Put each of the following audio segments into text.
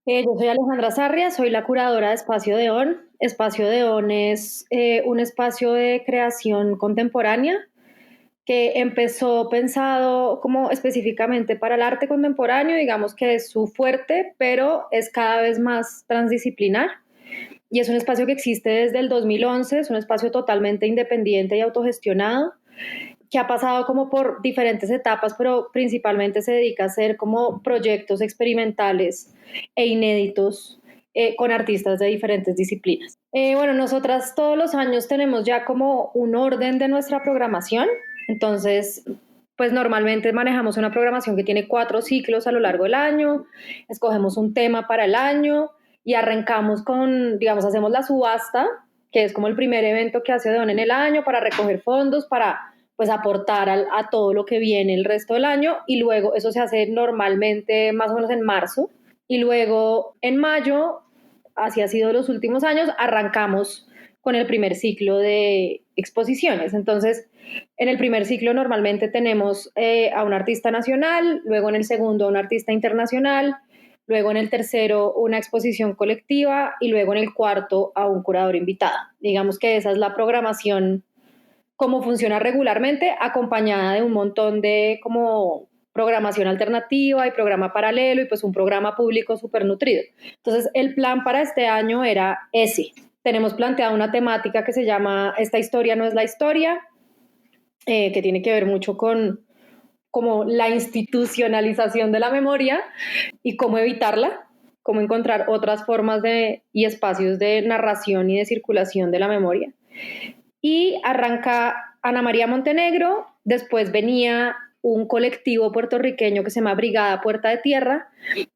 Yo soy Alejandra Sarria, soy la curadora de Espacio de On. Espacio de On es un espacio de creación contemporánea que empezó pensado como específicamente para el arte contemporáneo, digamos que es su fuerte, pero es cada vez más transdisciplinar. Y es un espacio que existe desde el 2011, es un espacio totalmente independiente y autogestionado, que ha pasado como por diferentes etapas, pero principalmente se dedica a hacer como proyectos experimentales e inéditos con artistas de diferentes disciplinas. Bueno, nosotras todos los años tenemos ya como un orden de nuestra programación, entonces pues normalmente manejamos una programación que tiene 4 ciclos a lo largo del año, escogemos un tema para el año y arrancamos con, digamos, hacemos la subasta, que es como el primer evento que hace Don en el año para recoger fondos, para pues aportar a todo lo que viene el resto del año, y luego eso se hace normalmente más o menos en marzo, y luego en mayo, así ha sido los últimos años, arrancamos con el primer ciclo de exposiciones. Entonces, en el primer ciclo normalmente tenemos a un artista nacional, luego en el segundo a un artista internacional, luego en el tercero una exposición colectiva y luego en el cuarto a un curador invitado. Digamos que esa es la programación como funciona regularmente, acompañada de un montón de como programación alternativa y programa paralelo y pues un programa público súper nutrido. Entonces el plan para este año era ese. Tenemos planteada una temática que se llama Esta historia no es la historia, que tiene que ver mucho con como la institucionalización de la memoria y cómo evitarla, cómo encontrar otras formas de, y espacios de narración y de circulación de la memoria. Y arranca Ana María Montenegro, después venía un colectivo puertorriqueño que se llama Brigada Puerta de Tierra,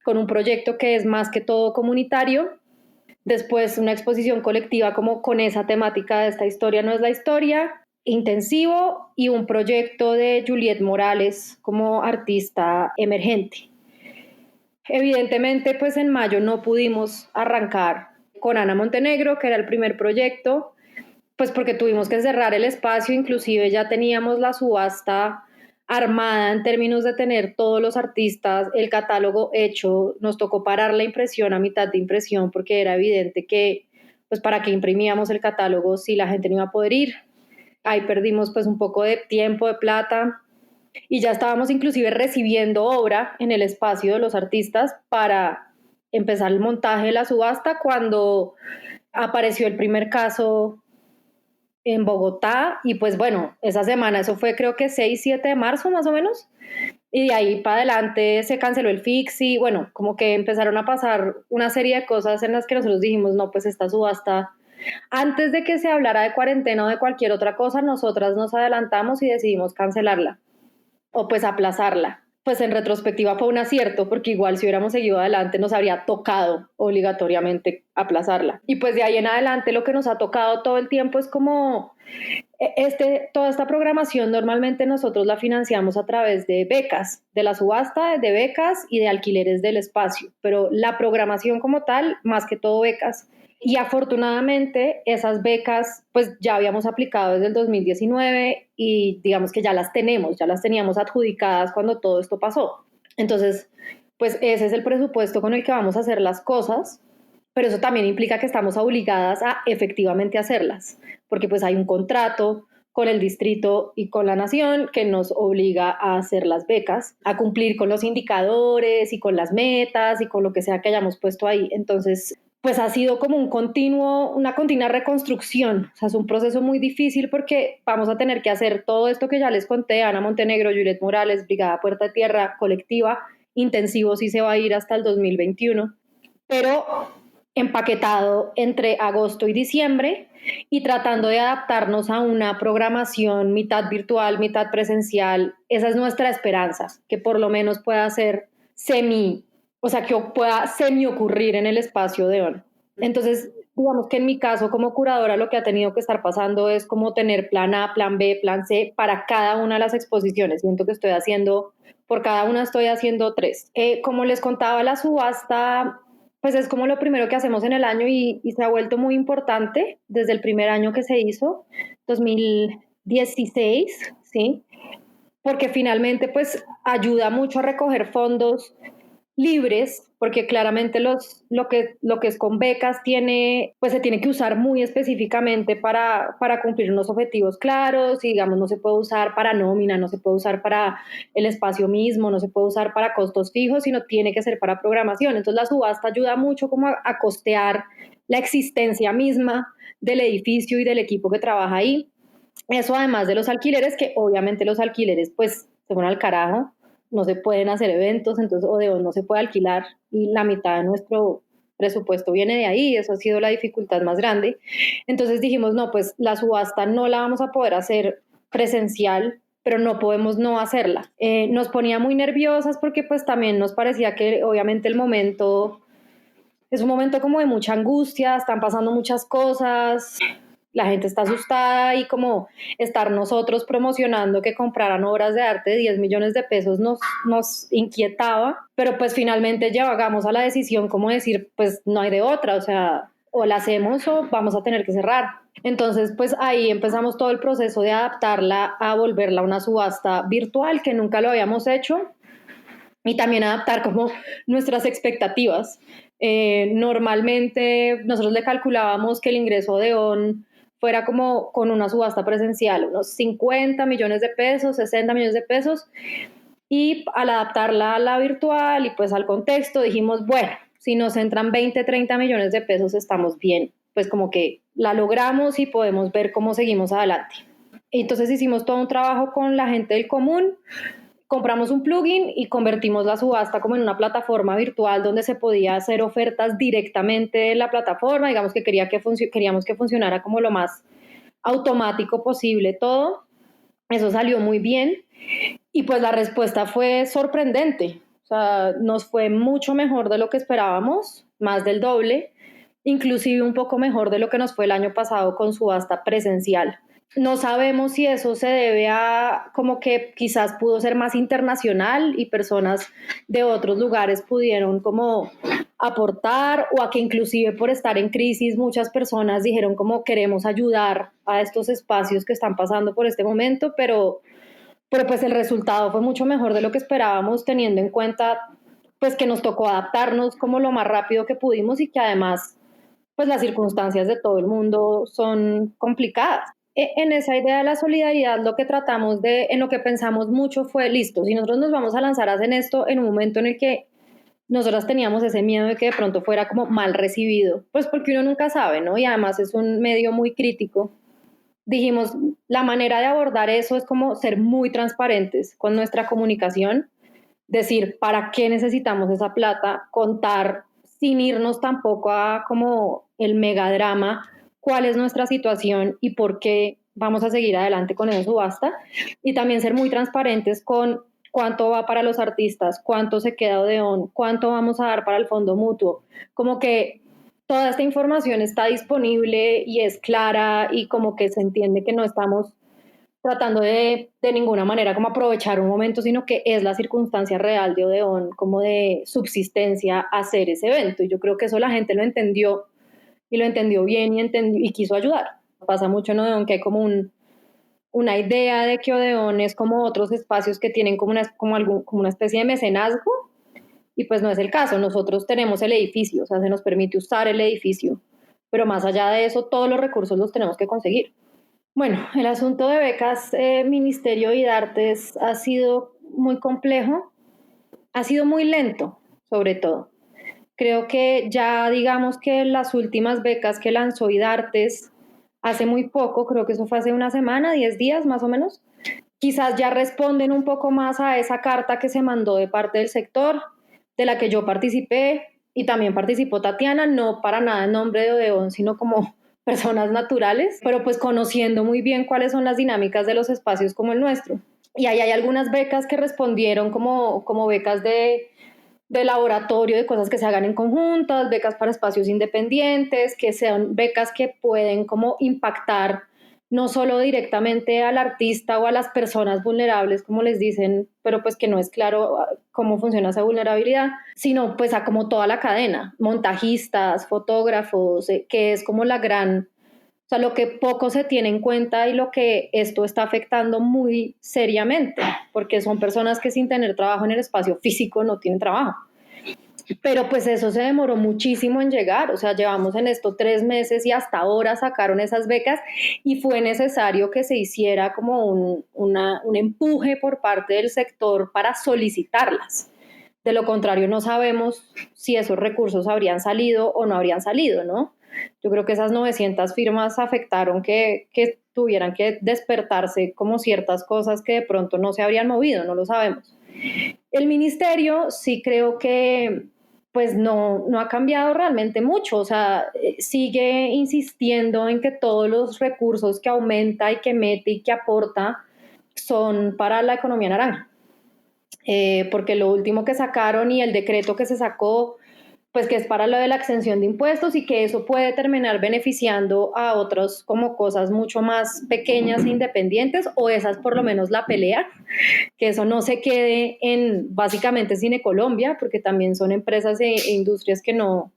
con un proyecto que es más que todo comunitario, después una exposición colectiva como con esa temática de Esta historia no es la historia, intensivo, y un proyecto de Juliet Morales como artista emergente. Evidentemente, pues en mayo no pudimos arrancar con Ana Montenegro, que era el primer proyecto, pues porque tuvimos que cerrar el espacio, inclusive ya teníamos la subasta armada en términos de tener todos los artistas, el catálogo hecho, nos tocó parar la impresión a mitad de impresión porque era evidente que pues para qué imprimíamos el catálogo si la gente no iba a poder ir. Ahí perdimos pues un poco de tiempo, de plata, y ya estábamos inclusive recibiendo obra en el espacio de los artistas para empezar el montaje de la subasta cuando apareció el primer caso en Bogotá, y pues bueno, esa semana, eso fue creo que 6, 7 de marzo más o menos, y de ahí para adelante se canceló el Fix y bueno, como que empezaron a pasar una serie de cosas en las que nosotros dijimos, no, pues esta subasta, antes de que se hablara de cuarentena o de cualquier otra cosa, nosotras nos adelantamos y decidimos cancelarla o pues aplazarla. Pues en retrospectiva fue un acierto, porque igual si hubiéramos seguido adelante nos habría tocado obligatoriamente aplazarla. Y pues de ahí en adelante lo que nos ha tocado todo el tiempo es como toda esta programación normalmente nosotros la financiamos a través de becas, de la subasta de becas y de alquileres del espacio, pero la programación como tal, más que todo becas. Y afortunadamente esas becas pues ya habíamos aplicado desde el 2019 y digamos que ya las tenemos, ya las teníamos adjudicadas cuando todo esto pasó. Entonces, pues ese es el presupuesto con el que vamos a hacer las cosas, pero eso también implica que estamos obligadas a efectivamente hacerlas, porque pues hay un contrato con el distrito y con la nación que nos obliga a hacer las becas, a cumplir con los indicadores y con las metas y con lo que sea que hayamos puesto ahí. Entonces, pues ha sido como una continua reconstrucción. O sea, es un proceso muy difícil porque vamos a tener que hacer todo esto que ya les conté, Ana Montenegro, Juliet Morales, Brigada Puerta de Tierra, colectiva, intensivo sí se va a ir hasta el 2021, pero empaquetado entre agosto y diciembre y tratando de adaptarnos a una programación mitad virtual, mitad presencial. Esa es nuestra esperanza, que por lo menos pueda ser o sea, que pueda semi ocurrir en el espacio de ON. Entonces, digamos que en mi caso como curadora lo que ha tenido que estar pasando es como tener plan A, plan B, plan C para cada una de las exposiciones. Siento que por cada una estoy haciendo 3. Como les contaba, la subasta pues es como lo primero que hacemos en el año y se ha vuelto muy importante desde el primer año que se hizo, 2016, ¿sí? Porque finalmente pues ayuda mucho a recoger fondos libres, porque claramente lo que es con becas tiene, pues se tiene que usar muy específicamente para cumplir unos objetivos claros, y digamos, no se puede usar para nómina, no se puede usar para el espacio mismo, no se puede usar para costos fijos, sino tiene que ser para programación. Entonces la subasta ayuda mucho como a costear la existencia misma del edificio y del equipo que trabaja ahí. Eso además de los alquileres, que obviamente los alquileres pues se van al carajo, no se pueden hacer eventos, entonces Odeón no se puede alquilar y la mitad de nuestro presupuesto viene de ahí, eso ha sido la dificultad más grande. Entonces dijimos, no, pues la subasta no la vamos a poder hacer presencial, pero no podemos no hacerla. Nos ponía muy nerviosas porque pues también nos parecía que obviamente el momento es un momento como de mucha angustia, están pasando muchas cosas, la gente está asustada y como estar nosotros promocionando que compraran obras de arte de 10 millones de pesos nos inquietaba, pero pues finalmente llegamos a la decisión como decir, pues no hay de otra, o sea, o la hacemos o vamos a tener que cerrar. Entonces, pues ahí empezamos todo el proceso de adaptarla a volverla a una subasta virtual que nunca lo habíamos hecho y también adaptar como nuestras expectativas. Normalmente nosotros le calculábamos que el ingreso de ON fuera como con una subasta presencial, unos 50 millones de pesos, 60 millones de pesos, y al adaptarla a la virtual y pues al contexto dijimos, bueno, si nos entran 20, 30 millones de pesos estamos bien, pues como que la logramos y podemos ver cómo seguimos adelante. Entonces hicimos todo un trabajo con la gente del común, compramos un plugin y convertimos la subasta como en una plataforma virtual donde se podía hacer ofertas directamente en la plataforma, digamos que queríamos que funcionara como lo más automático posible todo, eso salió muy bien y pues la respuesta fue sorprendente, o sea, nos fue mucho mejor de lo que esperábamos, más del doble, inclusive un poco mejor de lo que nos fue el año pasado con subasta presencial. No sabemos si eso se debe a como que quizás pudo ser más internacional y personas de otros lugares pudieron como aportar, o a que inclusive por estar en crisis muchas personas dijeron como queremos ayudar a estos espacios que están pasando por este momento, pero pues el resultado fue mucho mejor de lo que esperábamos, teniendo en cuenta pues que nos tocó adaptarnos como lo más rápido que pudimos y que además pues las circunstancias de todo el mundo son complicadas. En esa idea de la solidaridad, lo que tratamos de, en lo que pensamos mucho fue, listo, si nosotros nos vamos a lanzar a hacer esto en un momento en el que nosotras teníamos ese miedo de que de pronto fuera como mal recibido, pues porque uno nunca sabe, ¿no? Y además es un medio muy crítico. Dijimos, la manera de abordar eso es como ser muy transparentes con nuestra comunicación, decir para qué necesitamos esa plata, contar sin irnos tampoco a como el megadrama, cuál es nuestra situación y por qué vamos a seguir adelante con esa subasta, y también ser muy transparentes con cuánto va para los artistas, cuánto se queda Odeón, cuánto vamos a dar para el fondo mutuo, como que toda esta información está disponible y es clara y como que se entiende que no estamos tratando de ninguna manera como aprovechar un momento, sino que es la circunstancia real de Odeón, como de subsistencia hacer ese evento. Y yo creo que eso la gente lo entendió y lo entendió bien y, y quiso ayudar. Pasa mucho en Odeón que hay como una idea de que Odeón es como otros espacios que tienen como una especie de mecenazgo, y pues no es el caso. Nosotros tenemos el edificio, o sea, se nos permite usar el edificio, pero más allá de eso, todos los recursos los tenemos que conseguir. Bueno, el asunto de becas, Ministerio y Artes ha sido muy complejo, ha sido muy lento, sobre todo. Creo que ya digamos que las últimas becas que lanzó IDARTES hace muy poco, creo que eso fue hace una semana, 10 días más o menos, quizás ya responden un poco más a esa carta que se mandó de parte del sector, de la que yo participé y también participó Tatiana, no para nada en nombre de Odeón, sino como personas naturales, pero pues conociendo muy bien cuáles son las dinámicas de los espacios como el nuestro. Y ahí hay algunas becas que respondieron como becas de laboratorio, de cosas que se hagan en conjuntas, becas para espacios independientes, que sean becas que pueden como impactar no solo directamente al artista o a las personas vulnerables, como les dicen, pero pues que no es claro cómo funciona esa vulnerabilidad, sino pues a como toda la cadena, montajistas, fotógrafos, que es como la gran, o sea, lo que poco se tiene en cuenta y lo que esto está afectando muy seriamente, porque son personas que sin tener trabajo en el espacio físico no tienen trabajo. pero pues eso se demoró muchísimo en llegar, o sea, llevamos en esto 3 meses y hasta ahora sacaron esas becas y fue necesario que se hiciera como un empuje por parte del sector para solicitarlas. De lo contrario, no sabemos si esos recursos habrían salido o no habrían salido, ¿no? Yo creo que esas 900 firmas afectaron que tuvieran que despertarse como ciertas cosas que de pronto no se habrían movido, no lo sabemos. El ministerio sí creo que pues no ha cambiado realmente mucho, o sea, sigue insistiendo en que todos los recursos que aumenta y que mete y que aporta son para la economía naranja. Porque lo último que sacaron y el decreto que se sacó, pues que es para lo de la exención de impuestos y que eso puede terminar beneficiando a otros como cosas mucho más pequeñas e independientes, o esas por lo menos la pelea, que eso no se quede en básicamente Cine Colombia, porque también son empresas e industrias que no,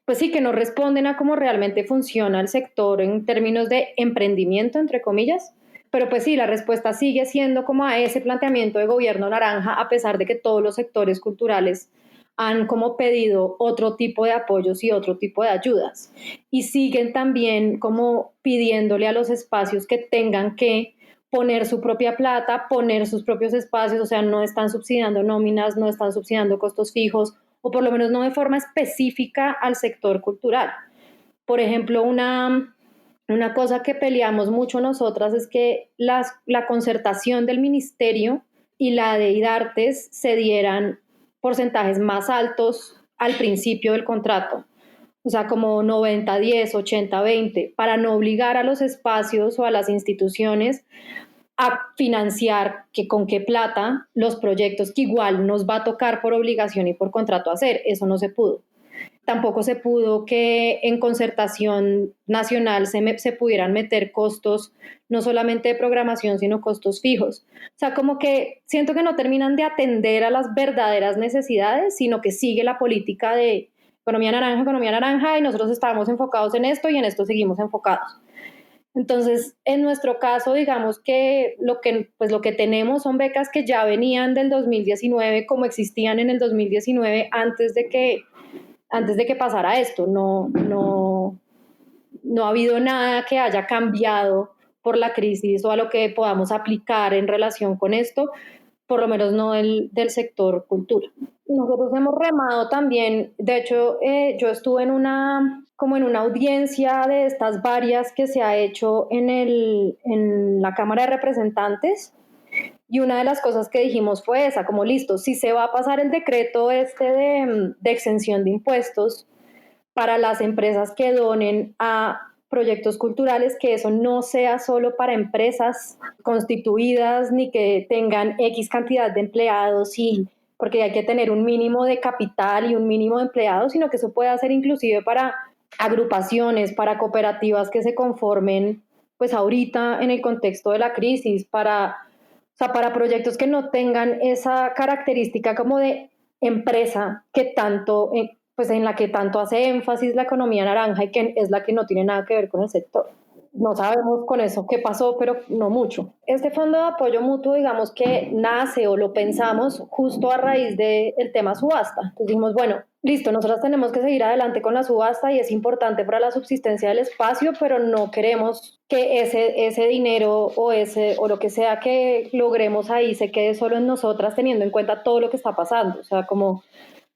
pues sí, que no responden a cómo realmente funciona el sector en términos de emprendimiento, entre comillas. Pero pues sí, la respuesta sigue siendo como a ese planteamiento de gobierno naranja, a pesar de que todos los sectores culturales han como pedido otro tipo de apoyos y otro tipo de ayudas. Y siguen también como pidiéndole a los espacios que tengan que poner su propia plata, poner sus propios espacios, o sea, no están subsidiando nóminas, no están subsidiando costos fijos, o por lo menos no de forma específica al sector cultural. Por ejemplo, una cosa que peleamos mucho nosotras es que la concertación del ministerio y la de IDARTES se dieran porcentajes más altos al principio del contrato, o sea, como 90-10, 80-20, para no obligar a los espacios o a las instituciones a financiar que con qué plata los proyectos que igual nos va a tocar por obligación y por contrato hacer. Eso no se pudo. Tampoco se pudo que en concertación nacional se pudieran meter costos, no solamente de programación, sino costos fijos. O sea, como que siento que no terminan de atender a las verdaderas necesidades, sino que sigue la política de economía naranja, y nosotros estábamos enfocados en esto y en esto seguimos enfocados. Entonces, en nuestro caso, digamos que lo que tenemos son becas que ya venían del 2019, como existían en el 2019 antes de que pasara esto. No ha habido nada que haya cambiado por la crisis o a lo que podamos aplicar en relación con esto, por lo menos no del sector cultura. Nosotros hemos remado también, de hecho, yo estuve como en una audiencia de estas varias que se ha hecho en la Cámara de Representantes, y una de las cosas que dijimos fue esa, como listo, si se va a pasar el decreto de exención de impuestos para las empresas que donen a proyectos culturales, que eso no sea solo para empresas constituidas ni que tengan X cantidad de empleados, y porque hay que tener un mínimo de capital y un mínimo de empleados, sino que eso puede ser inclusive para agrupaciones, para cooperativas que se conformen pues ahorita en el contexto de la crisis, para proyectos que no tengan esa característica como de empresa que tanto, pues en la que tanto hace énfasis la economía naranja y que es la que no tiene nada que ver con el sector. No sabemos con eso qué pasó, pero no mucho. Este fondo de apoyo mutuo, digamos que nace o lo pensamos justo a raíz del tema subasta. Entonces dijimos, bueno, listo, nosotros tenemos que seguir adelante con la subasta y es importante para la subsistencia del espacio, pero no queremos que ese dinero o lo que sea que logremos ahí se quede solo en nosotras, teniendo en cuenta todo lo que está pasando. O sea, como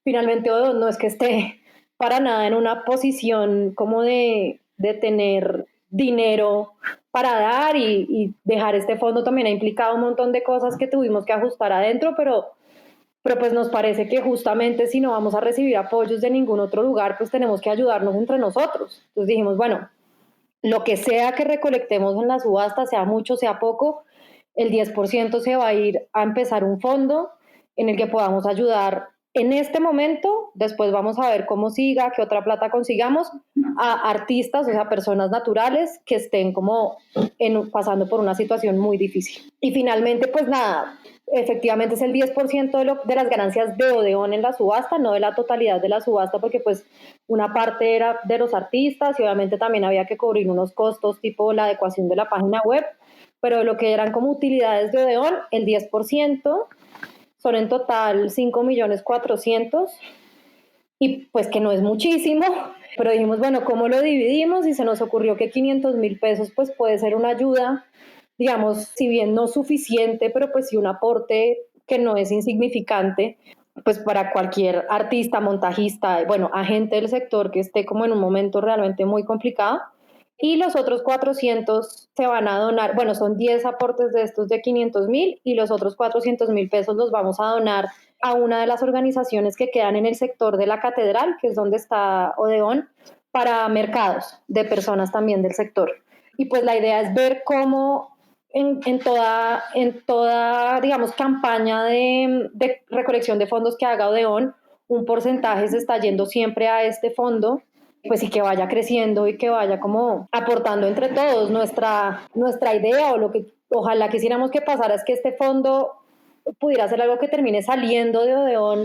finalmente no es que esté para nada en una posición como de tener dinero para dar, y dejar este fondo también ha implicado un montón de cosas que tuvimos que ajustar adentro, pero pues nos parece que justamente si no vamos a recibir apoyos de ningún otro lugar, pues tenemos que ayudarnos entre nosotros. Entonces dijimos, bueno, lo que sea que recolectemos en la subasta, sea mucho, sea poco, el 10% se va a ir a empezar un fondo en el que podamos ayudar en este momento. Después vamos a ver cómo siga, qué otra plata consigamos, a artistas, o sea, personas naturales que estén como pasando por una situación muy difícil. Y finalmente, pues nada, efectivamente es el 10% de las ganancias de Odeón en la subasta, no de la totalidad de la subasta, porque pues una parte era de los artistas y obviamente también había que cubrir unos costos tipo la adecuación de la página web, pero de lo que eran como utilidades de Odeón, el 10% son en total 5.400.000, y pues que no es muchísimo, pero dijimos, bueno, ¿cómo lo dividimos? Y se nos ocurrió que 500.000 pesos pues puede ser una ayuda, digamos, si bien no suficiente, pero pues sí un aporte que no es insignificante, pues para cualquier artista, montajista, bueno, agente del sector que esté como en un momento realmente muy complicado. Y los otros 400 se van a donar, bueno, son 10 aportes de estos de 500.000 y los otros 400.000 pesos los vamos a donar a una de las organizaciones que quedan en el sector de la catedral, que es donde está Odeón, para mercados de personas también del sector. Y pues la idea es ver cómo en toda, digamos, campaña de recolección de fondos que haga Odeón, un porcentaje se está yendo siempre a este fondo, pues y que vaya creciendo y que vaya como aportando entre todos. Nuestra idea o lo que ojalá quisiéramos que pasara es que este fondo pudiera ser algo que termine saliendo de Odeón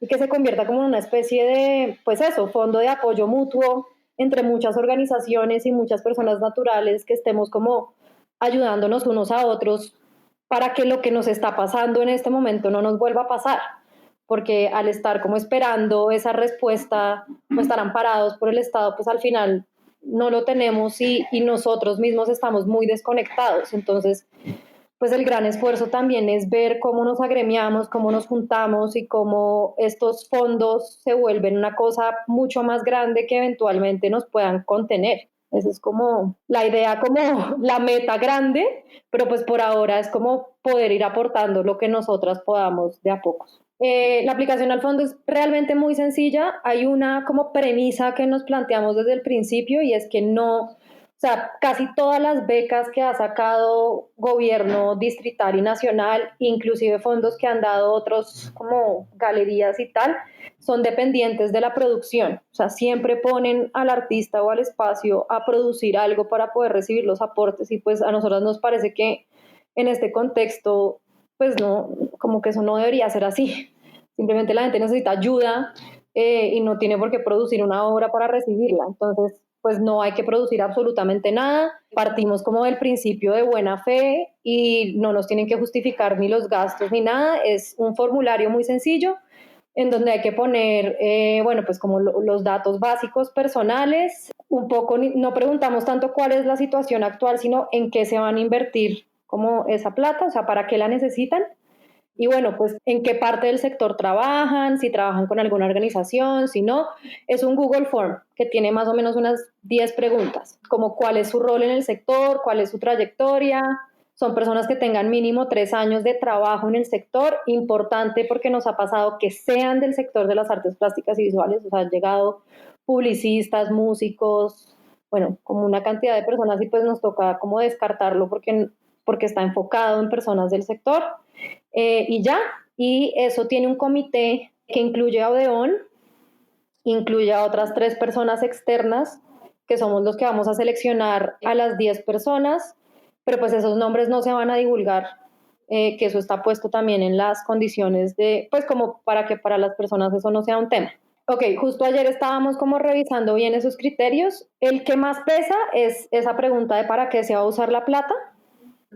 y que se convierta como en una especie de, pues eso, fondo de apoyo mutuo entre muchas organizaciones y muchas personas naturales que estemos como ayudándonos unos a otros para que lo que nos está pasando en este momento no nos vuelva a pasar, porque al estar como esperando esa respuesta o estar amparados por el Estado, pues al final no lo tenemos y nosotros mismos estamos muy desconectados. Entonces, pues el gran esfuerzo también es ver cómo nos agremiamos, cómo nos juntamos y cómo estos fondos se vuelven una cosa mucho más grande que eventualmente nos puedan contener. Esa es como la idea, como la meta grande, pero pues por ahora es como poder ir aportando lo que nosotras podamos de a pocos. La aplicación al fondo es realmente muy sencilla. Hay una como premisa que nos planteamos desde el principio y es que no, o sea, casi todas las becas que ha sacado gobierno distrital y nacional, inclusive fondos que han dado otros como galerías y tal, son dependientes de la producción. O sea, siempre ponen al artista o al espacio a producir algo para poder recibir los aportes y pues a nosotros nos parece que en este contexto, pues no, como que eso no debería ser así. Simplemente la gente necesita ayuda y no tiene por qué producir una obra para recibirla. Entonces, pues no hay que producir absolutamente nada. Partimos como del principio de buena fe y no nos tienen que justificar ni los gastos ni nada. Es un formulario muy sencillo en donde hay que poner, bueno, pues como los datos básicos personales. Un poco no preguntamos tanto cuál es la situación actual, sino en qué se van a invertir como esa plata, o sea, para qué la necesitan. Y bueno, pues en qué parte del sector trabajan, si trabajan con alguna organización, si no, es un Google Form que tiene más o menos unas 10 preguntas, como cuál es su rol en el sector, cuál es su trayectoria, son personas que tengan mínimo 3 años de trabajo en el sector, importante porque nos ha pasado que sean del sector de las artes plásticas y visuales, o sea, han llegado publicistas, músicos, bueno, como una cantidad de personas y pues nos toca como descartarlo porque está enfocado en personas del sector. Y ya, y eso tiene un comité que incluye a Odeón, incluye a otras 3 personas externas, que somos los que vamos a seleccionar a las 10 personas, pero pues esos nombres no se van a divulgar, que eso está puesto también en las condiciones de, pues como para que para las personas eso no sea un tema. Ok, justo ayer estábamos como revisando bien esos criterios. El que más pesa es esa pregunta de para qué se va a usar la plata.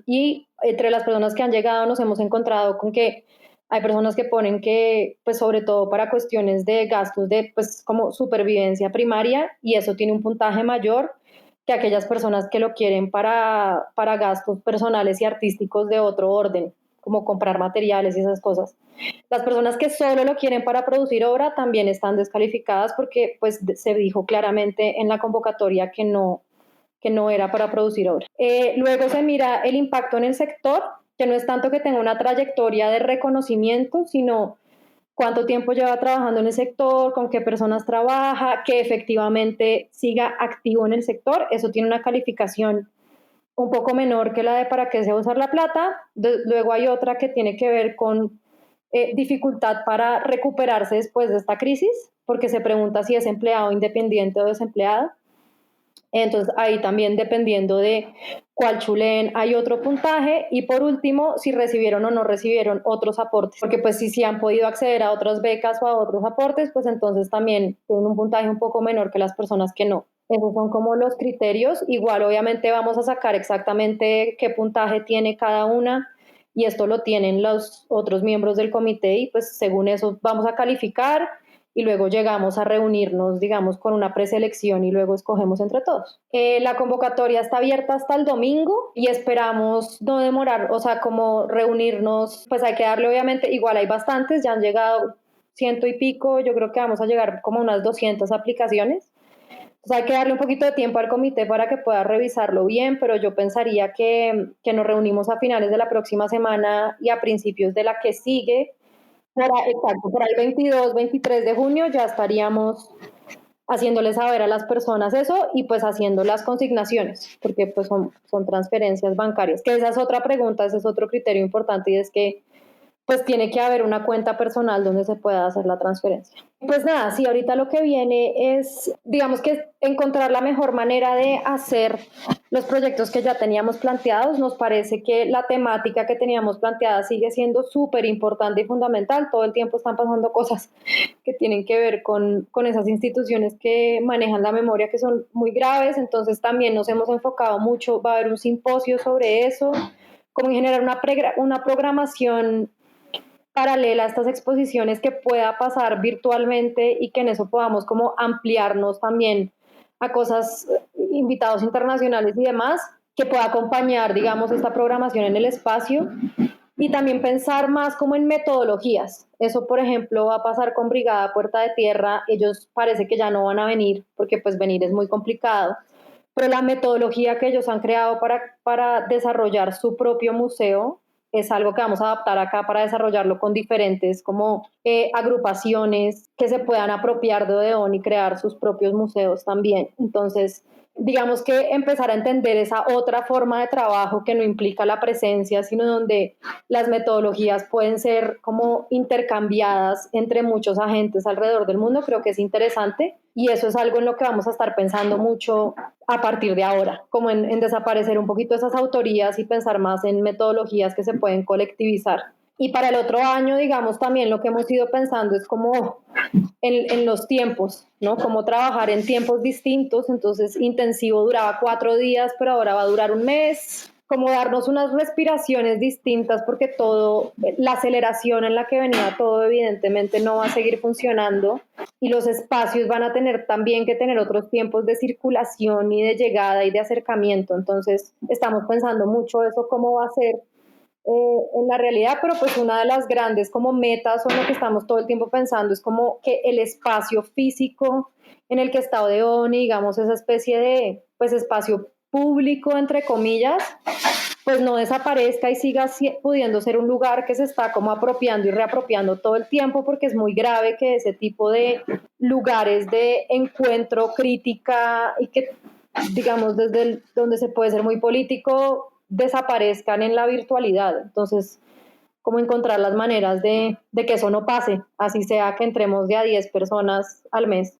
Y entre las personas que han llegado nos hemos encontrado con que hay personas que ponen que, pues sobre todo para cuestiones de gastos de, pues como supervivencia primaria, y eso tiene un puntaje mayor que aquellas personas que lo quieren para gastos personales y artísticos de otro orden, como comprar materiales y esas cosas. Las personas que solo lo quieren para producir obra también están descalificadas porque pues se dijo claramente en la convocatoria que no era para producir obra. Luego se mira el impacto en el sector, que no es tanto que tenga una trayectoria de reconocimiento, sino cuánto tiempo lleva trabajando en el sector, con qué personas trabaja, que efectivamente siga activo en el sector. Eso tiene una calificación un poco menor que la de para qué se va a usar la plata. Luego hay otra que tiene que ver con dificultad para recuperarse después de esta crisis, porque se pregunta si es empleado independiente o desempleado. Entonces ahí también dependiendo de cuál chulen hay otro puntaje y por último si recibieron o no recibieron otros aportes, porque pues si han podido acceder a otras becas o a otros aportes, pues entonces también tienen un puntaje un poco menor que las personas que no. Esos son como los criterios. Igual obviamente vamos a sacar exactamente qué puntaje tiene cada una y esto lo tienen los otros miembros del comité y pues según eso vamos a calificar y luego llegamos a reunirnos, digamos, con una preselección y luego escogemos entre todos. La convocatoria está abierta hasta el domingo y esperamos no demorar, o sea, como reunirnos, pues hay que darle obviamente, igual hay bastantes, ya han llegado 100 y pico, yo creo que vamos a llegar como a unas 200 aplicaciones. Entonces hay que darle un poquito de tiempo al comité para que pueda revisarlo bien, pero yo pensaría que nos reunimos a finales de la próxima semana y a principios de la que sigue. Exacto, por el 22, 23 de junio ya estaríamos haciéndoles saber a las personas eso y pues haciendo las consignaciones, porque pues son transferencias bancarias, que esa es otra pregunta, ese es otro criterio importante y es que pues tiene que haber una cuenta personal donde se pueda hacer la transferencia. Pues nada, sí, ahorita lo que viene es, digamos que encontrar la mejor manera de hacer los proyectos que ya teníamos planteados. Nos parece que la temática que teníamos planteada sigue siendo súper importante y fundamental. Todo el tiempo están pasando cosas que tienen que ver con esas instituciones que manejan la memoria que son muy graves. Entonces también nos hemos enfocado mucho, va a haber un simposio sobre eso, cómo generar una programación paralela a estas exposiciones que pueda pasar virtualmente y que en eso podamos como ampliarnos también a cosas, invitados internacionales y demás, que pueda acompañar, digamos, esta programación en el espacio y también pensar más como en metodologías. Eso, por ejemplo, va a pasar con Brigada Puerta de Tierra. Ellos parece que ya no van a venir porque pues venir es muy complicado, pero la metodología que ellos han creado para desarrollar su propio museo es algo que vamos a adaptar acá para desarrollarlo con diferentes como agrupaciones que se puedan apropiar de Odeón y crear sus propios museos también. Entonces, digamos que empezar a entender esa otra forma de trabajo que no implica la presencia, sino donde las metodologías pueden ser como intercambiadas entre muchos agentes alrededor del mundo, creo que es interesante y eso es algo en lo que vamos a estar pensando mucho a partir de ahora, como en desaparecer un poquito esas autorías y pensar más en metodologías que se pueden colectivizar. Y para el otro año, digamos, también lo que hemos ido pensando es como en los tiempos, ¿no? Cómo trabajar en tiempos distintos. Entonces, intensivo duraba 4 días, pero ahora va a durar un mes. Como darnos unas respiraciones distintas, porque todo, la aceleración en la que venía todo, evidentemente no va a seguir funcionando. Y los espacios van a tener también que tener otros tiempos de circulación y de llegada y de acercamiento. Entonces, estamos pensando mucho eso, cómo va a ser en la realidad, pero pues una de las grandes como metas o en lo que estamos todo el tiempo pensando es como que el espacio físico en el que está Odeón y digamos esa especie de pues espacio público entre comillas pues no desaparezca y siga pudiendo ser un lugar que se está como apropiando y reapropiando todo el tiempo, porque es muy grave que ese tipo de lugares de encuentro, crítica y que digamos desde donde se puede ser muy político desaparezcan en la virtualidad. Entonces, cómo encontrar las maneras de que eso no pase, así sea que entremos de a 10 personas al mes.